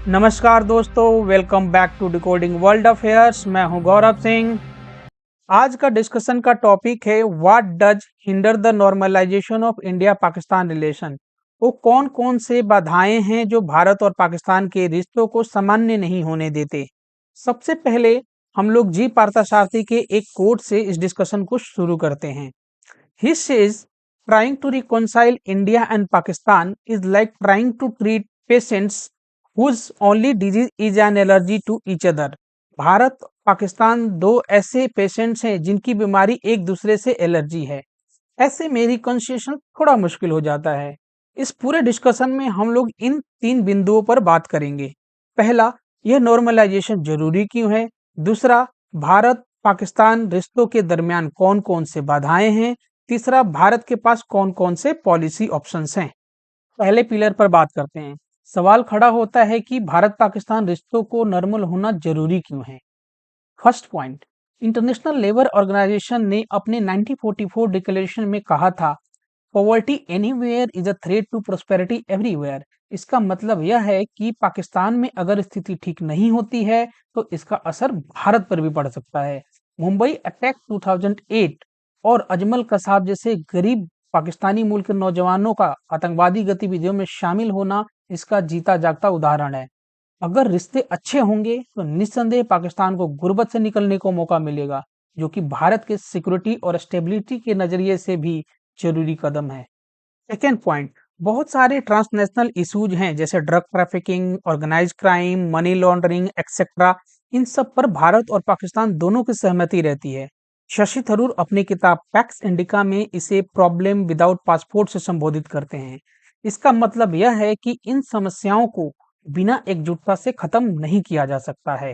नमस्कार दोस्तों, welcome back to decoding world affairs. मैं हूं गौरव सिंह। आज का डिस्कशन का टॉपिक है what does hinder the normalisation of India Pakistan relation. वो कौन कौन से बाधाएं हैं जो भारत और पाकिस्तान के रिश्तों को सामान्य नहीं होने देते। सबसे पहले हम लोग जी पार्थसारथी के एक कोट से इस डिस्कशन को शुरू करते हैं। He says trying to reconcile India and Pakistan is like trying to treat patients whose only disease is an allergy to each other। Bharat Pakistan दो ऐसे पेशेंट्स हैं जिनकी बीमारी एक दूसरे से एलर्जी है। ऐसे में रिकॉन्सिलिएशन थोड़ा मुश्किल हो जाता है। इस पूरे डिस्कशन में हम लोग इन तीन बिंदुओं पर बात करेंगे। पहला, यह नॉर्मलाइजेशन जरूरी क्यों है। दूसरा, भारत पाकिस्तान रिश्तों के दरमियान कौन कौन से बाधाएं हैं। तीसरा, भारत के पास कौन कौन से पॉलिसी ऑप्शंस हैं। पहले पिलर पर बात करते हैं। सवाल खड़ा होता है कि भारत पाकिस्तान रिश्तों को नॉर्मल होना जरूरी क्यों है। First point, international labour organisation ने अपने 1944 डिक्लेरेशन में कहा था poverty anywhere is a threat to prosperity everywhere. इसका मतलब यह है कि पाकिस्तान में अगर स्थिति ठीक नहीं होती है तो इसका असर भारत पर भी पड़ सकता है। मुंबई अटैक 2008 और अजमल कसाब जैसे गरीब पाकिस्तानी मूल के नौजवानों का आतंकवादी गतिविधियों में शामिल होना इसका जीता जागता उदाहरण है। अगर रिश्ते अच्छे होंगे तो निस्संदेह पाकिस्तान को गुर्बत से निकलने को मौका मिलेगा, जो कि भारत के सिक्योरिटी और स्टेबिलिटी के नजरिए से भी जरूरी कदम है। सेकेंड पॉइंट, बहुत सारे ट्रांसनेशनल इश्यूज हैं जैसे drug trafficking, organise crime, money laundering etcetera. इन सब पर भारत और पाकिस्तान दोनों की सहमति रहती है। शशि थरूर अपनी किताब पैक्स इंडिका में इसे प्रॉब्लम विदाउट पासपोर्ट से संबोधित करते हैं। इसका मतलब यह है कि इन समस्याओं को बिना एकजुटता से खत्म नहीं किया जा सकता है।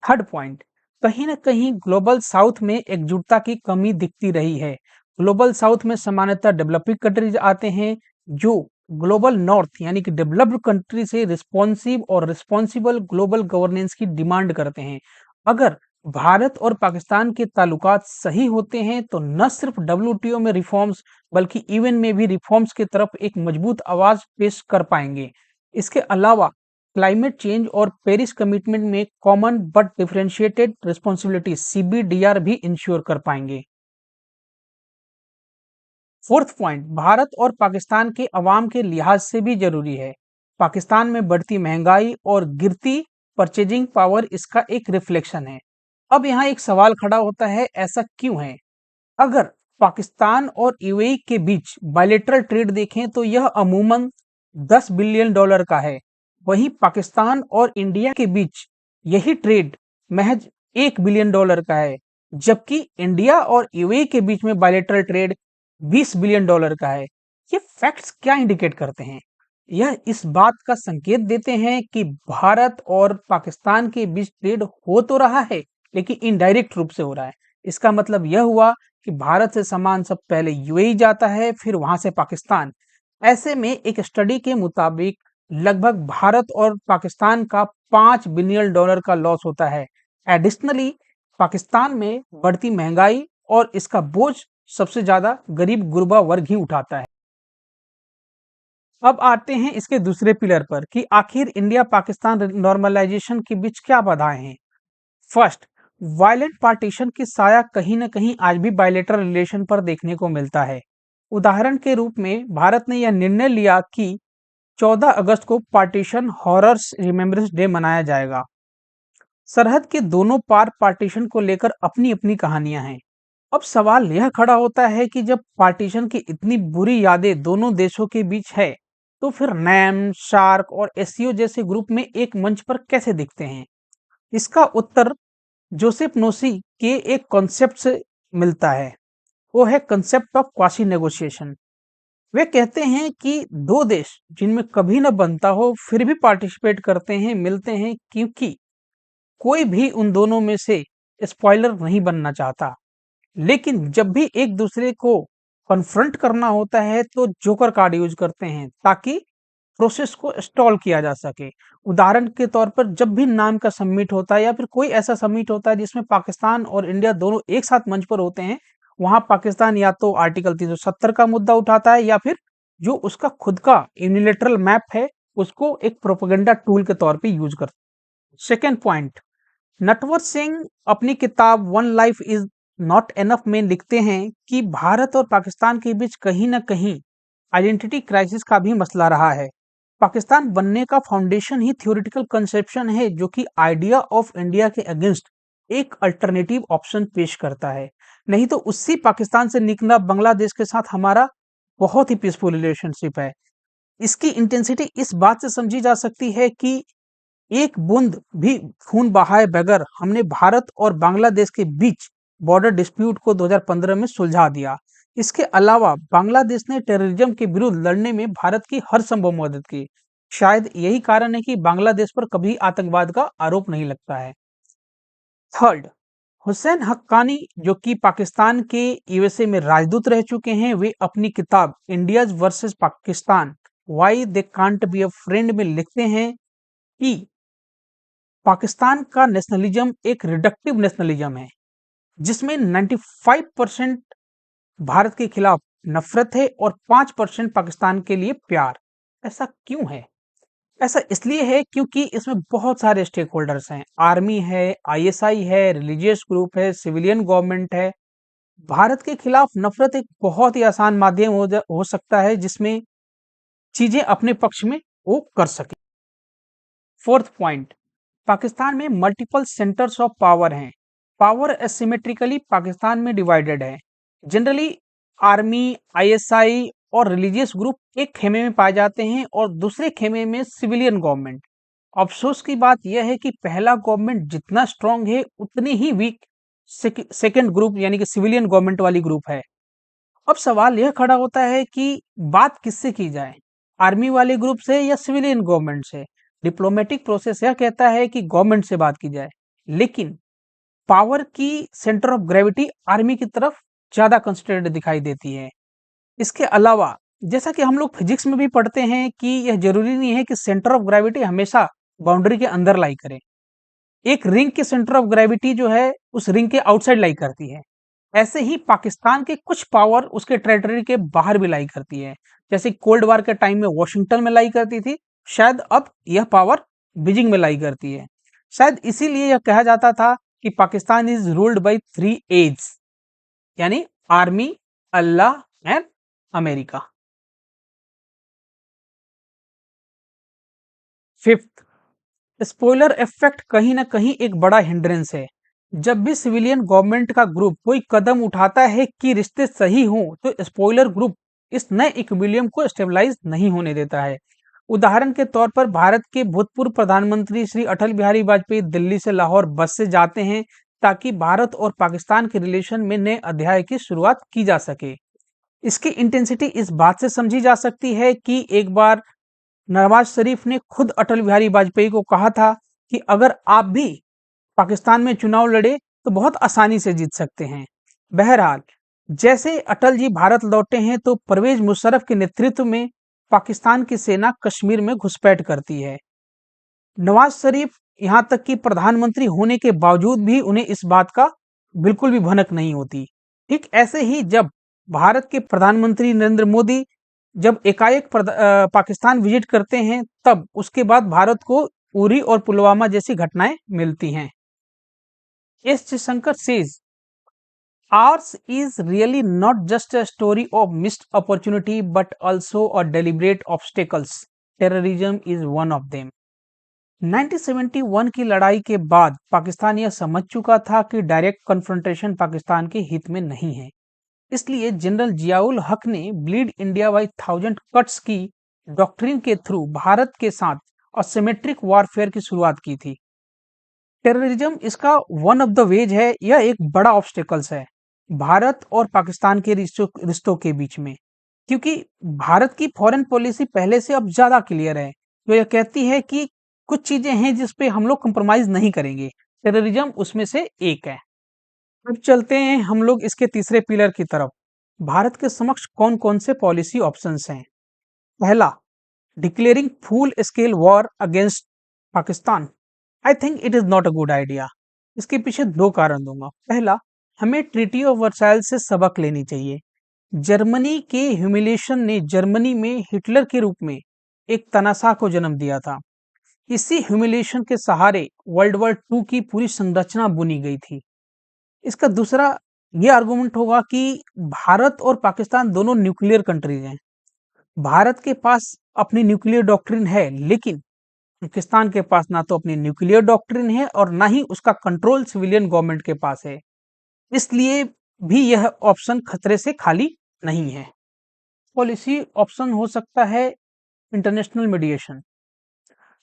थर्ड पॉइंट, कहीं ना कहीं ग्लोबल साउथ में एकजुटता की कमी दिखती रही है। ग्लोबल साउथ में सामान्यतः डेवलपिंग कंट्रीज आते हैं जो ग्लोबल नॉर्थ यानी कि डेवलप्ड कंट्री से रिस्पॉन्सिव और रिस्पॉन्सिबल ग्लोबल गवर्नेंस की डिमांड करते हैं। अगर भारत और पाकिस्तान के ताल्लुकात सही होते हैं तो न सिर्फ डब्ल्यूटीओ में रिफॉर्म्स बल्कि यूएन में भी रिफॉर्म्स की तरफ एक मजबूत आवाज पेश कर पाएंगे। इसके अलावा क्लाइमेट चेंज और पेरिस कमिटमेंट में कॉमन बट डिफरेंशिएटेड रिस्पॉन्सिबिलिटी सीबीडीआर भी इंश्योर कर पाएंगे। फोर्थ पॉइंट, भारत और पाकिस्तान के अवाम के लिहाज से भी जरूरी है। पाकिस्तान में बढ़ती महंगाई और गिरती परचेजिंग पावर इसका एक रिफ्लेक्शन है। अब यहाँ एक सवाल खड़ा होता है, ऐसा क्यों है। अगर पाकिस्तान और यूएई के बीच बायलेटरल ट्रेड देखें तो यह अमूमन $10 बिलियन का है। वहीं पाकिस्तान और इंडिया के बीच यही ट्रेड महज $1 बिलियन का है, जबकि इंडिया और यूएई के बीच में बायलेटरल ट्रेड $20 बिलियन का है। ये फैक्ट्स क्या इंडिकेट करते हैं। यह इस बात का संकेत देते हैं कि भारत और पाकिस्तान के बीच ट्रेड हो तो रहा है लेकिन इनडायरेक्ट रूप से हो रहा है। इसका मतलब यह हुआ कि भारत से सामान सब पहले यूएई जाता है, फिर वहां से पाकिस्तान। ऐसे में एक स्टडी के मुताबिक लगभग भारत और पाकिस्तान का $5 बिलियन का लॉस होता है। एडिशनली पाकिस्तान में बढ़ती महंगाई और इसका बोझ सबसे ज्यादा गरीब गुरबा वर्ग ही उठाता है। अब आते हैं इसके दूसरे पिलर पर कि आखिर इंडिया पाकिस्तान नॉर्मलाइजेशन के बीच क्या बाधाएं हैं। फर्स्ट, वायलेंट पार्टीशन की साया कहीं ना कहीं आज भी बायलेटरल रिलेशन पर देखने को मिलता है। उदाहरण के रूप में भारत ने यह निर्णय लिया कि 14 अगस्त को पार्टीशन हॉरर्स रिमेम्बरेंस डे मनाया जाएगा। सरहद के दोनों पार पार्टीशन को लेकर अपनी अपनी कहानियां हैं। अब सवाल यह खड़ा होता है कि जब पार्टीशन की इतनी बुरी यादें दोनों देशों के बीच है तो फिर नैम, शार्क और एससीओ जैसे ग्रुप में एक मंच पर कैसे दिखते हैं। इसका उत्तर जोसेफ नोसी के एक कॉन्सेप्ट से मिलता है। वो है कंसेप्ट ऑफ क्वासी नेगोशिएशन। वे कहते हैं कि दो देश जिनमें कभी न बनता हो फिर भी पार्टिसिपेट करते हैं, मिलते हैं, क्योंकि कोई भी उन दोनों में से स्पॉइलर नहीं बनना चाहता। लेकिन जब भी एक दूसरे को कन्फ्रंट करना होता है तो जोकर कार्ड यूज करते हैं ताकि प्रोसेस को स्टॉल किया जा सके। उदाहरण के तौर पर जब भी नाम का समिट होता है या फिर कोई ऐसा समिट होता है जिसमें पाकिस्तान और इंडिया दोनों एक साथ मंच पर होते हैं, वहां पाकिस्तान या तो आर्टिकल 370 का मुद्दा उठाता है या फिर जो उसका खुद का यूनिलेटरल मैप है उसको एक प्रोपेगेंडा टूल के तौर पे यूज करते हैं। सेकेंड पॉइंट, नटवर सिंह अपनी किताब one life is not enough में लिखते हैं कि भारत और पाकिस्तान के बीच कहीं ना कहीं आइडेंटिटी क्राइसिस का भी मसला रहा है। पाकिस्तान बनने का फाउंडेशन ही थ्योरेटिकल कंसेप्शन है जो कि आइडिया ऑफ इंडिया के अगेंस्ट एक अल्टरनेटिव ऑप्शन पेश करता है। नहीं तो उसी पाकिस्तान से निकला बांग्लादेश के साथ हमारा बहुत ही पीसफुल रिलेशनशिप है। इसकी इंटेंसिटी इस बात से समझी जा सकती है कि एक बूंद भी खून बहाए बगैर हमने भारत और बांग्लादेश के बीच बॉर्डर डिस्प्यूट को 2015 में सुलझा दिया। इसके अलावा बांग्लादेश ने टेररिज्म के विरुद्ध लड़ने में भारत की हर संभव मदद की। शायद यही कारण है कि बांग्लादेश पर कभी आतंकवाद का आरोप नहीं लगता है। थर्ड, हुसैन हक्कानी जो कि पाकिस्तान के यूएसए में राजदूत रह चुके हैं, वे अपनी किताब India's versus Pakistan why they can't be a friend में लिखते हैं कि पाकिस्तान का नेशनलिज्म एक रिडक्टिव नेशनलिज्म है जिसमें 95% भारत के खिलाफ नफरत है और 5% पाकिस्तान के लिए प्यार। ऐसा क्यों है? ऐसा इसलिए है क्योंकि इसमें बहुत सारे स्टेक होल्डर्स हैं। आर्मी है, आईएसआई है, रिलीजियस ग्रुप है, सिविलियन गवर्नमेंट है। भारत के खिलाफ नफरत एक बहुत ही आसान माध्यम हो सकता है जिसमें चीजें अपने पक्ष में वो कर सके। फोर्थ पॉइंट, पाकिस्तान में मल्टीपल सेंटर्स ऑफ पावर हैं। पावर एसिमेट्रिकली पाकिस्तान में डिवाइडेड है। जनरली आर्मी, आईएसआई और रिलीजियस ग्रुप एक खेमे में पाए जाते हैं और दूसरे खेमे में सिविलियन गवर्नमेंट। अफसोस की बात यह है कि पहला गवर्नमेंट जितना स्ट्रांग है उतनी ही वीक सेकेंड ग्रुप यानी कि सिविलियन गवर्नमेंट वाली ग्रुप है। अब सवाल यह खड़ा होता है कि बात किससे की जाए, आर्मी वाले ग्रुप से या सिविलियन गवर्नमेंट से? डिप्लोमेटिक प्रोसेस यह कहता है कि गवर्नमेंट से बात की जाए, लेकिन पावर की सेंटर ऑफ ग्रेविटी आर्मी की तरफ ज्यादा कंसंट्रेटेड दिखाई देती है। इसके अलावा जैसा कि हम लोग फिजिक्स में भी पढ़ते हैं कि यह जरूरी नहीं है कि सेंटर ऑफ ग्रेविटी हमेशा बाउंड्री के अंदर लाई करे। एक रिंग के सेंटर ऑफ ग्रेविटी जो है उस रिंग के आउटसाइड लाई करती है। ऐसे ही पाकिस्तान के कुछ पावर उसके टेरिटरी के बाहर भी लाई करती है। जैसे कोल्ड वार के टाइम में वॉशिंगटन में लाई करती थी, शायद अब यह पावर बीजिंग में लाई करती है। शायद इसीलिए यह कहा जाता था कि Pakistan is ruled by 3 A's, यानी army, Allah and America. Fifth, spoiler effect कहीं ना कहीं एक बड़ा हिंड्रेंस है। जब भी सिविलियन गवर्नमेंट का ग्रुप कोई कदम उठाता है कि रिश्ते सही हों, तो स्पॉइलर ग्रुप इस नए इक्विलिब्रियम को स्टेबलाइज नहीं होने देता है। उदाहरण के तौर पर भारत के भूतपूर्व प्रधानमंत्री श्री अटल बिहारी वाजपेयी दिल्ली से लाहौर बस से जाते हैं ताकि भारत और पाकिस्तान के रिलेशन में नए अध्याय की शुरुआत की जा सके। इसकी इंटेंसिटी इस बात से समझी जा सकती है कि एक बार नवाज शरीफ ने खुद अटल बिहारी वाजपेयी को कहा था कि अगर आप भी पाकिस्तान में चुनाव लड़े तो बहुत आसानी से जीत सकते हैं। बहरहाल, जैसे अटल जी भारत लौटे हैं तो परवेज मुशर्रफ के नेतृत्व में पाकिस्तान की सेना कश्मीर में घुसपैठ करती है। नवाज शरीफ यहाँ तक कि प्रधानमंत्री होने के बावजूद भी उन्हें इस बात का बिल्कुल भी भनक नहीं होती। ठीक ऐसे ही जब भारत के प्रधानमंत्री नरेंद्र मोदी जब एकाएक पाकिस्तान विजिट करते हैं, तब उसके बाद भारत को उरी और पुलवामा जैसी घटनाएं मिलती हैं। S Jaishankar says, ours is really not just a story of missed opportunity but also a deliberate obstacles. Terrorism is one of them. 1971 की लड़ाई के बाद पाकिस्तान यह समझ चुका था कि डायरेक्ट कन्फ्रंटेशन पाकिस्तान के हित में नहीं है। इसलिए जनरल जियाउल हक ने ब्लीड इंडिया बाय 1000 कट्स की डॉक्ट्रिन के थ्रू भारत के साथ असिमेट्रिक वॉरफेयर की शुरुआत की थी। टेररिज्म इसका वन ऑफ द वेज है, यह एक बड़ा ऑब्स्टेकल्स है भारत और पाकिस्तान के रिश्तों के बीच में, क्योंकि भारत की फॉरेन पॉलिसी पहले से अब ज्यादा क्लियर है। तो यह कहती है कि कुछ चीजें हैं जिस पे हम लोग कंप्रोमाइज नहीं करेंगे, टेररिज्म उसमें से एक है। अब चलते हैं हम लोग इसके तीसरे पिलर की तरफ। भारत के समक्ष कौन कौन से पॉलिसी ऑप्शंस हैं? पहला, declaring full scale war against Pakistan. I think it is not a good idea. इसके पीछे दो कारण दूंगा। पहला, हमें ट्रीटी ऑफ वर्साइल से सबक लेनी चाहिए। जर्मनी के ह्यूमिलेशन ने जर्मनी में हिटलर के रूप में एक तनाशाह को जन्म दिया था। इसी ह्यूमिलिएशन के सहारे वर्ल्ड वॉर टू की पूरी संरचना बुनी गई थी। इसका दूसरा ये आर्गुमेंट होगा कि भारत और पाकिस्तान दोनों न्यूक्लियर कंट्रीज हैं। भारत के पास अपनी न्यूक्लियर डॉक्ट्रिन है, लेकिन पाकिस्तान के पास ना तो अपनी न्यूक्लियर डॉक्ट्रिन है और ना ही उसका कंट्रोल सिविलियन गवर्नमेंट के पास है। इसलिए भी यह ऑप्शन खतरे से खाली नहीं है। पॉलिसी ऑप्शन हो सकता है इंटरनेशनल मीडिएशन।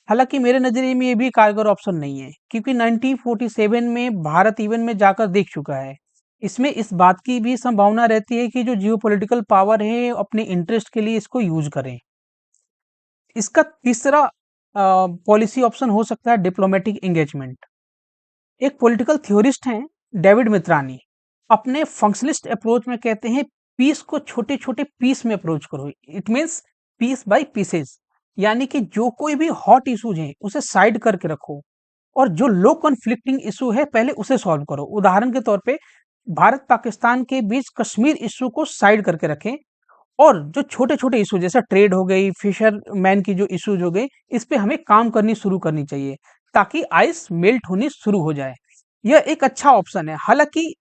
हालांकि मेरे नजरिए में ये भी कारगर ऑप्शन नहीं है, क्योंकि 1947 में भारत इवन में जाकर देख चुका है। इसमें इस बात की भी संभावना रहती है कि जो जियोपॉलिटिकल पावर है अपने इंटरेस्ट के लिए इसको यूज करें। इसका तीसरा पॉलिसी ऑप्शन हो सकता है डिप्लोमेटिक एंगेजमेंट। एक पॉलिटिकल थ्योरिस्ट हैं डेविड मित्रानी, अपने फंक्शनलिस्ट अप्रोच में कहते हैं पीस को छोटे छोटे पीस में अप्रोच करो। It means peace by pieces, यानी कि जो कोई भी हॉट इशूज हैं उसे साइड करके रखो और जो लो कॉन्फ्लिक्टिंग इशू है पहले उसे सॉल्व करो। उदाहरण के तौर पे भारत पाकिस्तान के बीच कश्मीर इशू को साइड करके रखें और जो छोटे छोटे इशू जैसे ट्रेड हो गई, फिशरमैन की जो इशूज हो गई, इस पे हमें काम करनी शुरू करनी चाहिए ताकि आइस मेल्ट होनी शुरू हो जाए। यह एक अच्छा ऑप्शन है। हालांकि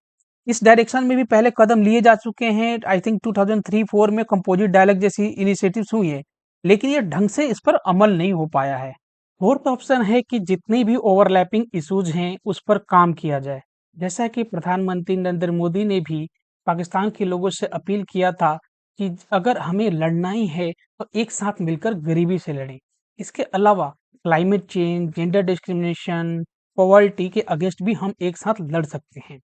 इस डायरेक्शन में भी पहले कदम लिए जा चुके हैं। आई थिंक 2003-4 में कंपोजिट डायलॉग जैसी इनिशिएटिव्स हुई है, लेकिन ये ढंग से इस पर अमल नहीं हो पाया है। फोर्थ ऑप्शन है कि जितनी भी ओवरलैपिंग इश्यूज हैं उस पर काम किया जाए। जैसा कि प्रधानमंत्री नरेंद्र मोदी ने भी पाकिस्तान के लोगों से अपील किया था कि अगर हमें लड़ना ही है तो एक साथ मिलकर गरीबी से लड़ें। इसके अलावा climate change, gender discrimination, poverty के अगेंस्ट भी हम एक साथ लड़ सकते हैं।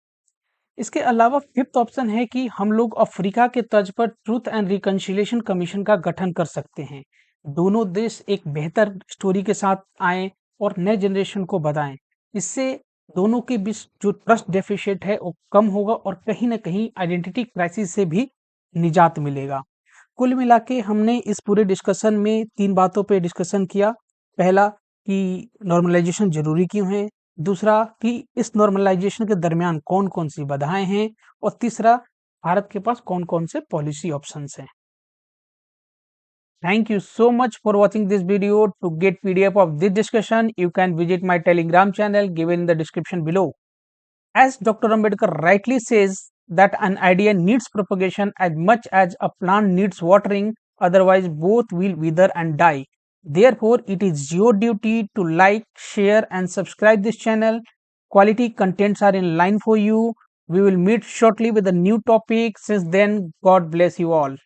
इसके अलावा फिफ्थ ऑप्शन है कि हम लोग अफ्रीका के तर्ज पर ट्रूथ एंड रिकंसिलिएशन कमीशन का गठन कर सकते हैं। दोनों देश एक बेहतर स्टोरी के साथ आए और नए जनरेशन को बताएं। इससे दोनों के बीच जो ट्रस्ट डेफिशिएट है वो कम होगा और कहीं ना कहीं आइडेंटिटी क्राइसिस से भी निजात मिलेगा। कुल मिला के हमने इस पूरे डिस्कशन में तीन बातों पे डिस्कशन किया। पहला कि नॉर्मलाइजेशन जरूरी क्यों है, दूसरा कि इस नॉर्मलाइजेशन के दरमियान कौन कौन सी बाधाएं हैं, और तीसरा भारत के पास कौन कौन से पॉलिसी ऑप्शंस हैं। Thank you so much for watching this video. To get PDF of this discussion, you can visit my Telegram channel given in the description below. As Dr. Ambedkar rightly says that an idea needs propagation as much as a plant needs watering, otherwise both will wither and die. Therefore, it is your duty to like, share and subscribe this channel. Quality contents are in line for you. We will meet shortly with a new topic. Since then, God bless you all.